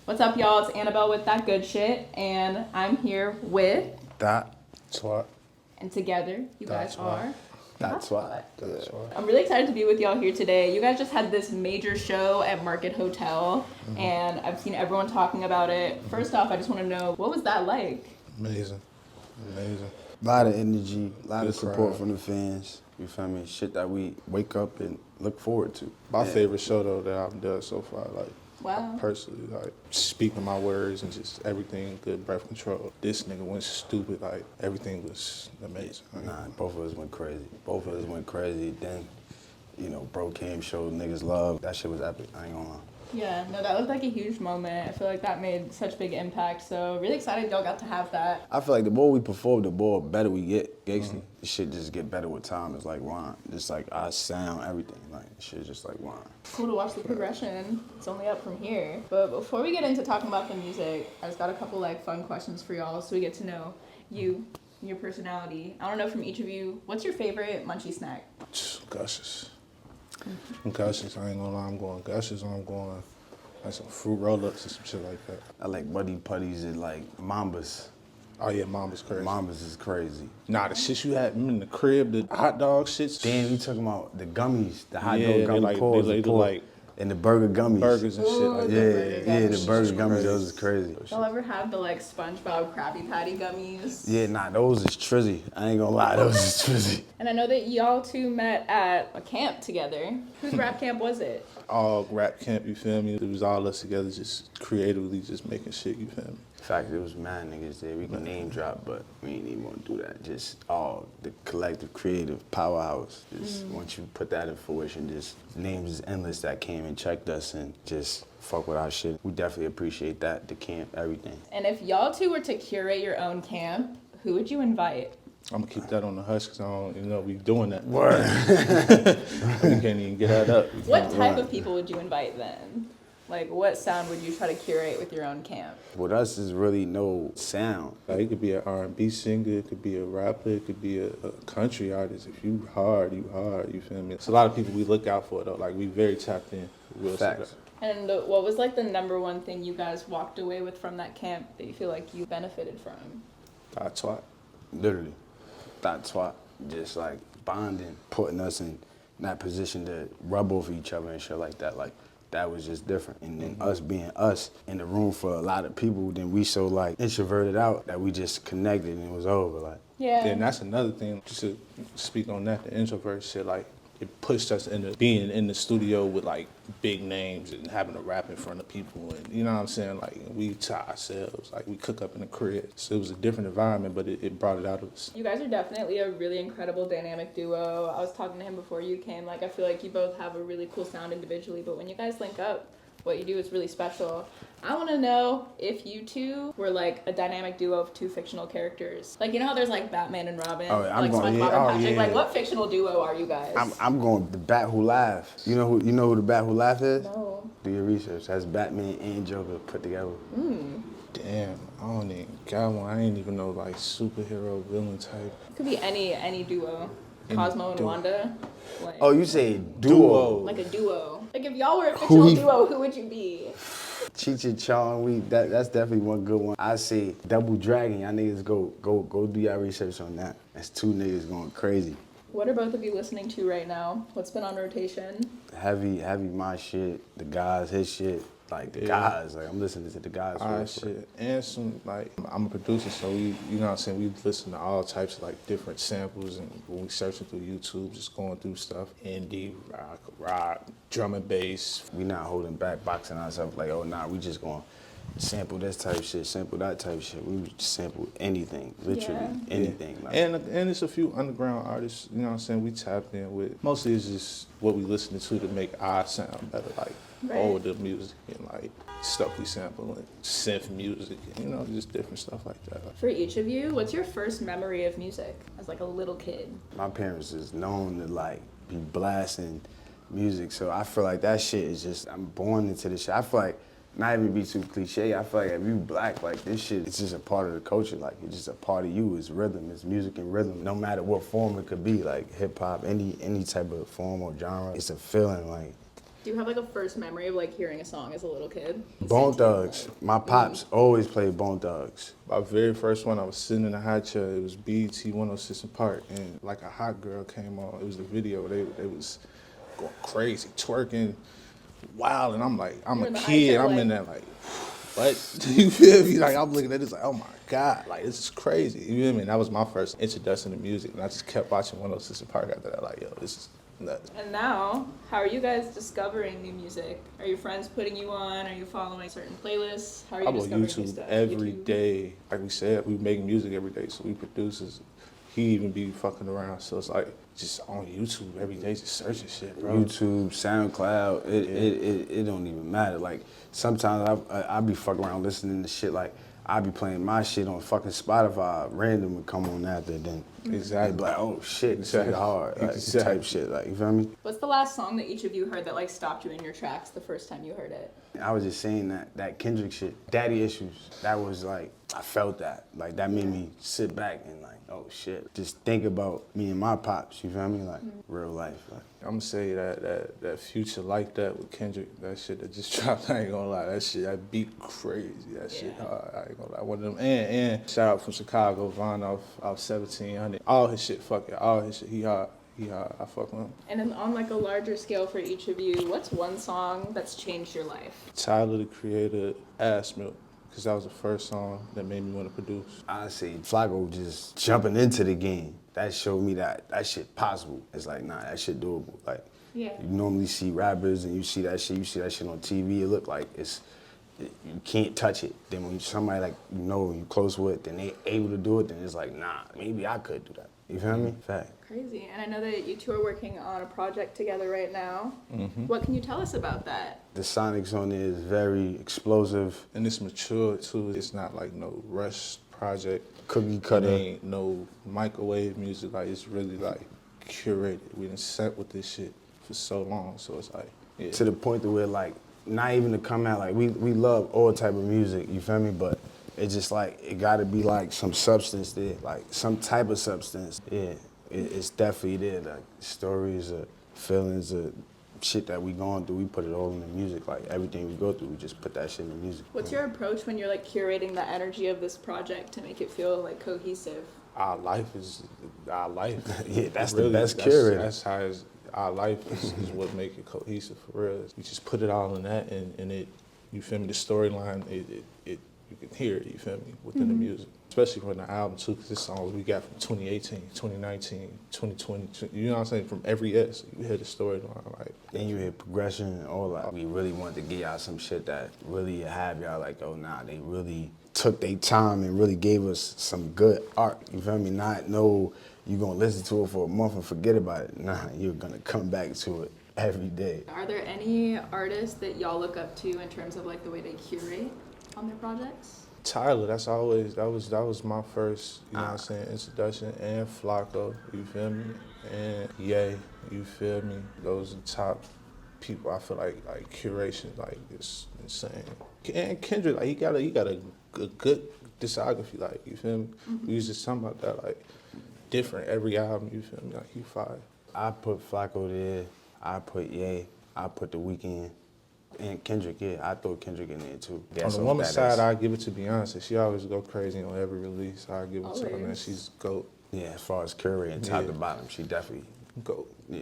What's up, y'all? It's Annabelle with That Good Shit, and I'm here with... Thottwat. And together, you guys are... Thottwat. I'm really excited to be with y'all here today. You guys just had this major show at Market Hotel, and I've seen everyone talking about it. First off, I just want to know, what was that like? Amazing. A lot of energy, a lot of support crowd. from the fans. You feel me? Shit that we wake up and look forward to. My favorite show though that I've done so far, like Wow. personally, like speaking my words and just everything, good breath control. This nigga went stupid, like everything was amazing. Nah, both of us went crazy. Then, you know, bro came, showed niggas love. That shit was epic. I ain't gonna lie. Yeah, no, that was like a huge moment. I feel like that made such big impact, so really excited y'all got to have that. I feel like the more we perform, the more better we get. Gangsta. The shit just get better with time. It's like wine. Just like our sound, everything. Like shit just like wine. Cool to watch the progression. It's only up from here. But before we get into talking about the music, I just got a couple like fun questions for y'all so we get to know you, your personality. I don't know from each of you, what's your favorite munchie snack? Gushes. Gushes, I ain't gonna lie, I'm going Gushes or I'm going like some fruit roll-ups or some shit like that. I like Buddy Putties and like Mambas. Oh yeah, Mama's crazy. Mambas is crazy. Nah, the shit you had in the crib, the hot dog shits. Damn, you talking about the gummies, the hot Yeah, dog gummy like, paws, they the like and the burger gummies. burgers and shit like that. Yeah, the burger Shit's gummies, crazy. those is crazy. Y'all ever have the like SpongeBob Krabby Patty gummies? Yeah, nah, those is trizzy. I ain't gonna lie, those is trizzy. And I know that y'all two met at a camp together. Whose rap camp was it? All rap camp, you feel me? It was all us together just creatively just making shit, you feel me? In fact, it was mad niggas there. We can name drop, but we ain't even want to do that. Just all the collective creative powerhouse. Just once you put that in fruition, just names is endless that came and checked us and just fuck with our shit. We definitely appreciate that, the camp, everything. And if y'all two were to curate your own camp, who would you invite? I'm gonna keep that on the hush because I don't, you know, we doing that. Word. We can't even get that up. What type of people would you invite then? Like, what sound would you try to curate with your own camp? With us is really no sound. Like, it could be an R&B singer, it could be a rapper, it could be a country artist. If you hard, you feel me? It's a lot of people we look out for though. Like, we very tapped in. Real Facts. And what was like the number one thing you guys walked away with from that camp that you feel like you benefited from? Thottwat. Literally. Thottwat. Just like bonding, putting us in that position to rub over each other and shit like that. Like, that was just different. And then us being us in the room for a lot of people, then we so like introverted out that we just connected and it was over. Like, Yeah. Then that's another thing, just to speak on that, the introvert shit, like, it pushed us into being in the studio with like big names and having to rap in front of people and you know what I'm saying? Like we to ourselves, like we cook up in the crib. So it was a different environment, but it brought it out of us. You guys are definitely a really incredible dynamic duo. I was talking to him before you came. Like, I feel like you both have a really cool sound individually, but when you guys link up, what you do is really special. I want to know if you two were like a dynamic duo of two fictional characters. Like, you know how there's like Batman and Robin? Oh, I'm like going- SpongeBob yeah, and oh, Patrick? yeah. Like, what fictional duo are you guys? I'm going the Bat Who Laughs. You know who the Bat Who Laughs is? No. Do your research. That's Batman and Joker put together. Damn, I don't even got one. I ain't even know like superhero villain type. It could be any duo. Any Cosmo and duo. Wanda. Like, Oh, you say duo. like a duo. Like, if y'all were a fictional we- duo, who would you be? Cheech and Chong, that's definitely one good one. I say Double Dragon. Y'all niggas go do y'all research on that. That's two niggas going crazy. What are both of you listening to right now? What's been on rotation? Heavy my shit, the guys, his shit. Like the guys, like I'm listening to the guys. All real right, quick. shit. And some, like, I'm a producer, so we, you know what I'm saying, we listen to all types of, like, different samples, and when we searching through YouTube, just going through stuff, indie, rock, drum and bass. We not holding back, boxing ourselves like, oh nah, we just gonna sample this type shit, sample that type shit. We would sample anything, literally Yeah. anything. Like, And it's a few underground artists, you know what I'm saying, we tapped in with. Mostly it's just what we listening to make our sound better, like Right. older music and like stuff we sample, like synth music, and, you know, just different stuff like that. For each of you, what's your first memory of music as like a little kid? my parents is known to like be blasting music, so I feel like that shit is just, I'm born into this shit. I feel like, not even be too cliche, I feel like if you black, like this shit, it's just a part of the culture, like it's just a part of you, it's rhythm, it's music and rhythm, no matter what form it could be, like hip hop, any type of form or genre, it's a feeling, like Do you have like a first memory of like hearing a song as a little kid? Bone Thugs. My pops always played Bone Thugs. My very first one, I was sitting in a high chair. It was BET 106 in Park, and like a hot girl came on. It was the video. They was going crazy, twerking, wild, and I'm like, I'm a kid. I'm in there like, what? You feel me? Like I'm looking at this like, oh my God, like this is crazy. You feel me? And that was my first introduction to music, and I just kept watching 106 in Park after that. Like, yo, this is nuts. And now, how are you guys discovering new music? Are your friends putting you on? Are you following certain playlists? How are you I'm on discovering new YouTube stuff? every day. Like we said, we make music every day, so we producers. He even be fucking around, so it's like just on YouTube every day, just searching shit, bro. YouTube, SoundCloud, it don't even matter. Like sometimes I be fucking around listening to shit like I be playing my shit on fucking Spotify, random would come on after, then Exactly. they be like, oh shit, this Exactly. shit hard, like, Exactly. type shit, like, you feel me? What's the last song that each of you heard that like stopped you in your tracks the first time you heard it? I was just saying that Kendrick shit, Daddy Issues, that was like, I felt that. Like that made me sit back and like, oh shit. Just think about me and my pops, you feel me? Like real life. Like. I'm gonna say that Future Like That with Kendrick, that shit that just dropped, I ain't gonna lie, that beat crazy, that shit hard, I ain't gonna lie. One of them, and shout out from Chicago, Von off 1700. All his shit, fuck it, all his shit, he hard, I fuck with him. And then on like a larger scale for each of you, what's one song that's changed your life? Tyler, the Creator, Ass Milk, because that was the first song that made me want to produce. I say Flacco just jumping into the game. That showed me that shit possible. It's like, nah, that shit doable. Like, Yeah. you normally see rappers and you see that shit on TV, it look like you can't touch it. Then when somebody like, you know, you close with, then they able to do it, then it's like, nah, maybe I could do that. You feel me? Fact. Crazy. And I know that you two are working on a project together right now. Mm-hmm. What can you tell us about that? The sonics on there is very explosive. And it's mature too, it's not like no rush project. Cookie cutter. It ain't no microwave music, like it's really like curated. We done sat with this shit for so long, so it's like, yeah. To the point to where like, not even to come out, like we love all type of music, you feel me? But it's just like, it gotta be like some substance there, like some type of substance. Yeah, it's definitely there, like stories, feelings, shit that we going through, we put it all in the music. Like everything we go through, we just put that shit in the music. What's your approach when you're like curating the energy of this project to make it feel like cohesive? Our life is our life. Yeah, that's Really, the best that's- curator. That's how our life is what make it cohesive for real. You just put it all in that, and it, you feel me, the storyline, it you can hear it, you feel me, within the music. Especially from the album too, because this song we got from 2018, 2019, 2020, you know what I'm saying, from every S, you hear the storyline, like. Then you hear progression and all that. We really wanted to get y'all some shit that really have y'all like, oh nah, they really took their time and really gave us some good art, you feel me? Not no, you gonna listen to it for a month and forget about it. Nah, you're gonna come back to it every day. Are there any artists that y'all look up to in terms of like the way they curate on their projects? Tyler, that was my first, you know what I'm saying, introduction, and Flacco, you feel me, and Ye, you feel me. Those are the top people. I feel like Curation, like it's insane. And Kendrick, like he got a good discography, like you feel me. We was just talking about that, like different every album, you feel me, like he fire. I put Flacco there, I put Ye, I put The Weeknd. And Kendrick, yeah, I throw Kendrick in there too. On the woman's side, I give it to Beyonce. She always go crazy on every release. I give it to her, man. She's GOAT. Yeah, as far as curating top to bottom, she definitely GOAT. Yeah,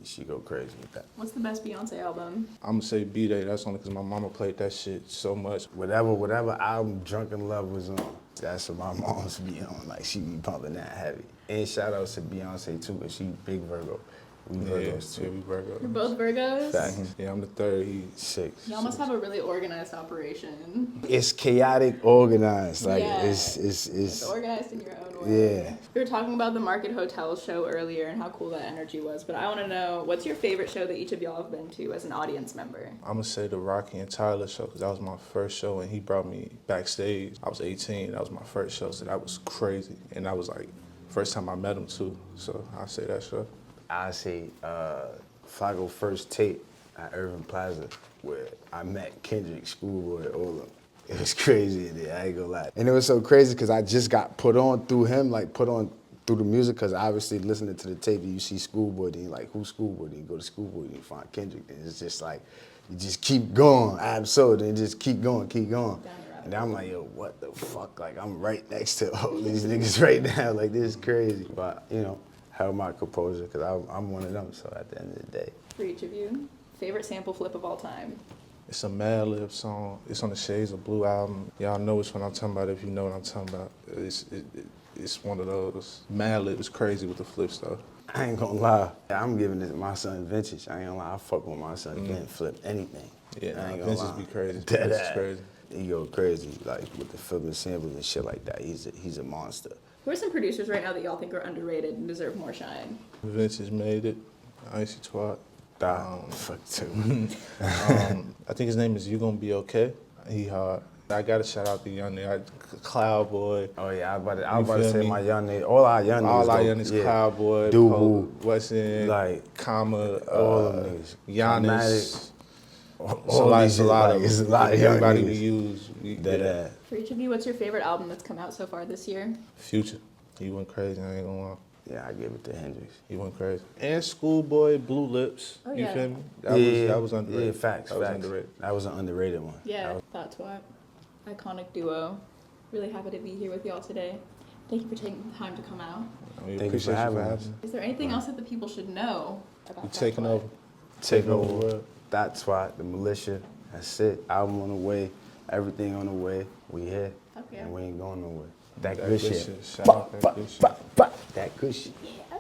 she go crazy with that. What's the best Beyonce album? I'm gonna say B-Day. That's only because my mama played that shit so much. Whatever album Drunken Love was on, that's what my mom's be on. Like she be pumping that heavy. And shout outs to Beyonce too, cause she big Virgo. We Virgos too. Yeah, we Virgos. You're both Virgos? Fact. Yeah, I'm the third. He's 6. Y'all must have a really organized operation. It's chaotic, organized. Like Yeah. it's organized in your own way. Yeah. We were talking about the Market Hotel show earlier and how cool that energy was, but I want to know, what's your favorite show that each of y'all have been to as an audience member? I'm gonna say the Rocky and Tyler show because that was my first show and he brought me backstage. I was 18. That was my first show, so that was crazy. And that was like first time I met him too. So I say that show. I say Flacco first tape at Irving Plaza where I met Kendrick, Schoolboy, all of them. It was crazy in there, I ain't gonna lie. And it was so crazy because I just got put on through him, like put on through the music, because obviously listening to the tape, you see Schoolboy, then you're like, who's Schoolboy? Then you go to Schoolboy, then you find Kendrick. Then it's just like, you just keep going, absolutely, and just keep going. And then I'm like, yo, what the fuck? Like, I'm right next to all these niggas right now. Like, this is crazy. But, you know, held my composure, because I'm one of them, so at the end of the day. For each of you, favorite sample flip of all time? It's a Mad Lib song. It's on the Shades of Blue album. Y'all know which one I'm talking about if you know what I'm talking about. It's one of those. Mad Lib is crazy with the flips, though. I ain't gonna lie. I'm giving this my son vintage. I ain't gonna lie. I fuck with my son. Can't flip anything. Yeah, I ain't gonna vintage lie. be crazy. Dead Vintage ass. is crazy. He go crazy, like with the flipping samples and shit like that. He's a monster. Who are some producers right now that y'all think are underrated and deserve more shine? Vintage made it. ICYTWAT. Fuck too. I think his name is You Gonna Be Okay. He hard. I gotta shout out the young nigga, Cloud Boy. Oh yeah, I was about to feel say me? my young niggas. All our young niggas. All our young niggas, Cloud Boy, Dubu, What's in, like Comma, all them niggas. Giannis. All these a lot of it's a lot of young everybody we niggas. use. Dead ass. For each of you, what's your favorite album that's come out so far this year? Future. He went crazy, I ain't gonna lie. Yeah, I give it to Hendrix. He went crazy. And Schoolboy, Blue Lips. Oh, you yeah. feel me? That was underrated. Yeah, facts. That was underrated. That was an underrated one. Yeah, Thottwat. Iconic duo. Really happy to be here with y'all today. Thank you for taking the time to come out. We Thank you for appreciate having us. me. Is there anything else that the people should know about You taking Thottwat? over. Take over the over. world. Thottwat, the militia. That's it. Album on the way. Everything on the way. We here. Okay. And we ain't going nowhere. That That good good shit. shit. Shout out that good shit. That good shit. Yeah.